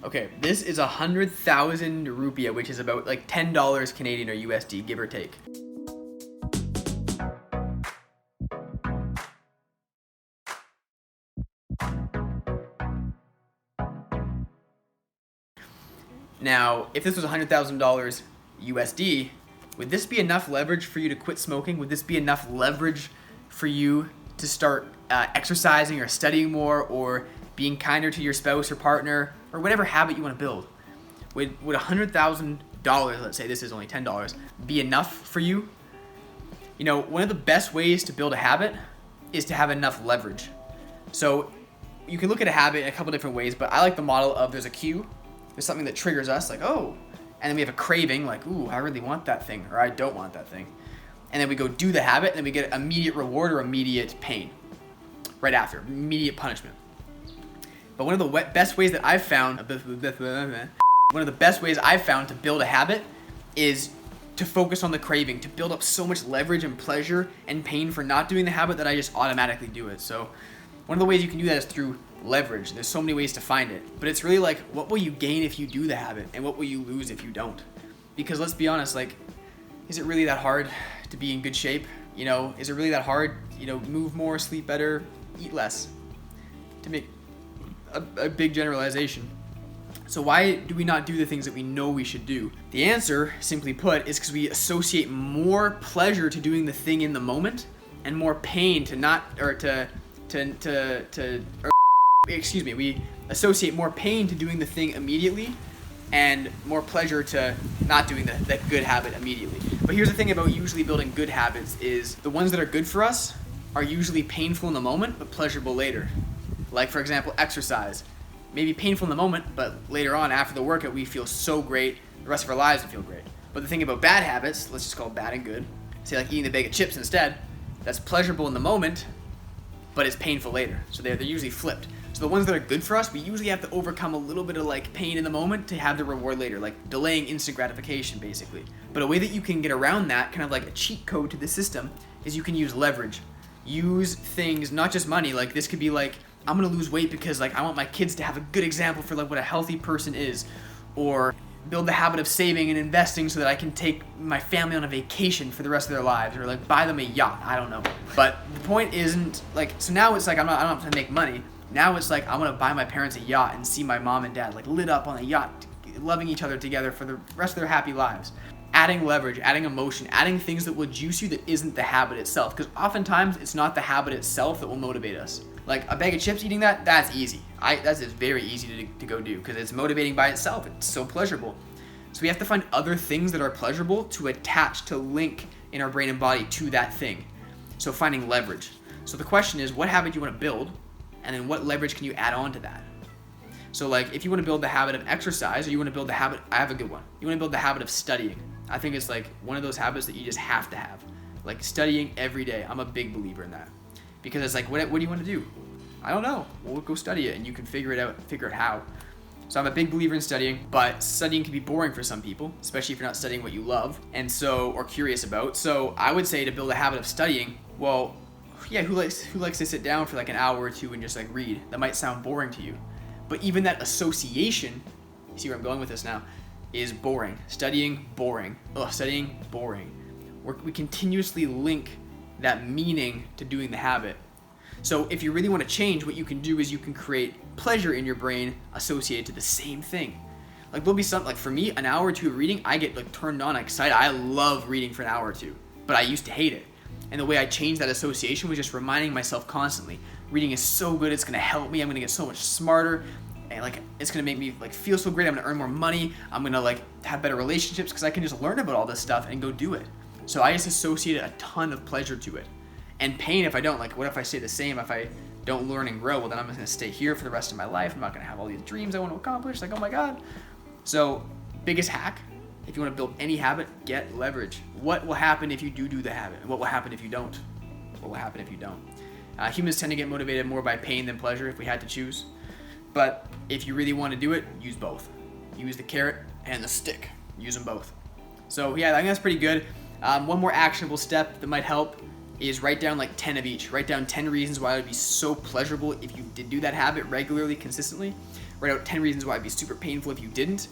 Okay, this is 100,000 rupiah, which is about like $10 Canadian or USD, give or take. Now, if this was $100,000 USD, would this be enough leverage for you to quit smoking? Would this be enough leverage for you to start exercising or studying more or being kinder to your spouse or partner or whatever habit you want to build? Would $100,000, let's say this is only $10, be enough for you? You know, one of the best ways to build a habit is to have enough leverage. So you can look at a habit in a couple different ways, but I like the model of there's a cue, there's something that triggers us, like, oh, and then we have a craving, like, ooh, I really want that thing, or I don't want that thing. And then we go do the habit, and then we get immediate reward or immediate pain right after, immediate punishment. But one of the best ways that I've found, one of the best ways I've found to build a habit is to focus on the craving, to build up so much leverage and pleasure and pain for not doing the habit that I just automatically do it. So one of the ways you can do that is through leverage. There's so many ways to find it, but it's really like, what will you gain if you do the habit, and what will you lose if you don't? Because let's be honest, like, is it really that hard to be in good shape? You know, is it really that hard, you know, move more, sleep better, eat less, to make a big generalization? So why do we not do the things that we know we should do? The answer, simply put, is because we associate more pleasure to doing the thing in the moment and more pain to not, or we associate more pain to doing the thing immediately and more pleasure to not doing that good habit immediately. But here's the thing about usually building good habits is the ones that are good for us are usually painful in the moment but pleasurable later. Like, for example, exercise. Maybe painful in the moment, but later on after the workout we feel so great, the rest of our lives will feel great. But the thing about bad habits, let's just call it bad and good, say like eating a bag of chips instead, that's pleasurable in the moment, but it's painful later. So they're usually flipped. So the ones that are good for us, we usually have to overcome a little bit of like pain in the moment to have the reward later, like delaying instant gratification basically. But a way that you can get around that, kind of like a cheat code to the system, is you can use leverage. Use things, not just money, like this could be like, I'm gonna lose weight because like I want my kids to have a good example for like what a healthy person is, or build the habit of saving and investing so that I can take my family on a vacation for the rest of their lives, or like buy them a yacht. I don't know. But the point isn't like, so now it's like I don't have to make money. Now it's like I want to buy my parents a yacht and see my mom and dad like lit up on a yacht, loving each other together for the rest of their happy lives. Adding leverage, adding emotion, adding things that will juice you that isn't the habit itself. Because oftentimes it's not the habit itself that will motivate us. Like a bag of chips, eating that's easy. That's just very easy to go do because it's motivating by itself. It's so pleasurable. So we have to find other things that are pleasurable to attach, to link in our brain and body to that thing. So finding leverage. So the question is, what habit do you want to build? And then what leverage can you add on to that? So like if you want to build the habit of exercise, or you want to build the habit, I have a good one. You want to build the habit of studying. I think it's like one of those habits that you just have to have. Like studying every day. I'm a big believer in that. Because it's like, what do you want to do? I don't know. We'll go study it and you can figure it out how. So I'm a big believer in studying, but studying can be boring for some people, especially if you're not studying what you love and so, or curious about. So I would say to build a habit of studying, well, yeah, who likes to sit down for like an hour or two and just like read? That might sound boring to you. But even that association, you see where I'm going with this now, is boring. Studying, boring. Studying, boring. We continuously link that meaning to doing the habit. So if you really want to change, what you can do is you can create pleasure in your brain associated to the same thing. Like there'll be something, like for me, an hour or two of reading, I get like turned on, excited. I love reading for an hour or two, but I used to hate it. And the way I changed that association was just reminding myself constantly, reading is so good, it's gonna help me, I'm gonna get so much smarter, and like it's gonna make me like feel so great, I'm gonna earn more money, I'm gonna like have better relationships because I can just learn about all this stuff and go do it. So I just associated a ton of pleasure to it. And pain if I don't. Like what if I stay the same? If I don't learn and grow, well then I'm just gonna stay here for the rest of my life. I'm not gonna have all these dreams I want to accomplish. Like, oh my God. So biggest hack, if you want to build any habit, get leverage. What will happen if you do the habit? What will happen if you don't? What will happen if you don't? Humans tend to get motivated more by pain than pleasure if we had to choose. But if you really want to do it, use both. Use the carrot and the stick. Use them both. So yeah, I think that's pretty good. One more actionable step that might help is write down like 10 of each. Write down 10 reasons why it would be so pleasurable if you did do that habit regularly, consistently. write out 10 reasons why it'd be super painful if you didn't,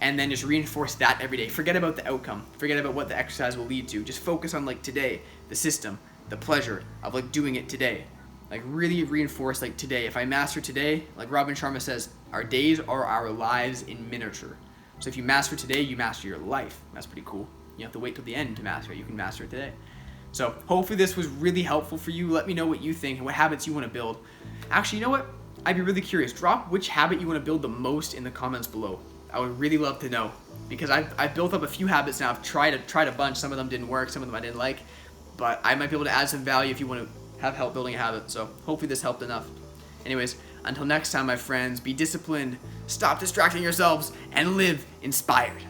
and then just reinforce that every day. Forget about the outcome. Forget about what the exercise will lead to. Just focus on like today, the system, the pleasure of like doing it today. Like really reinforce like today. If I master today, like Robin Sharma says, our days are our lives in miniature. So if you master today, you master your life. That's pretty cool. You don't have to wait till the end to master it. You can master it today. So hopefully this was really helpful for you. Let me know what you think and what habits you want to build. Actually, you know what? I'd be really curious. Drop which habit you want to build the most in the comments below. I would really love to know, because I've built up a few habits now. I've tried a bunch. Some of them didn't work. Some of them I didn't like. But I might be able to add some value if you want to have help building a habit. So hopefully this helped enough. Anyways, until next time, my friends, be disciplined, stop distracting yourselves, and live inspired.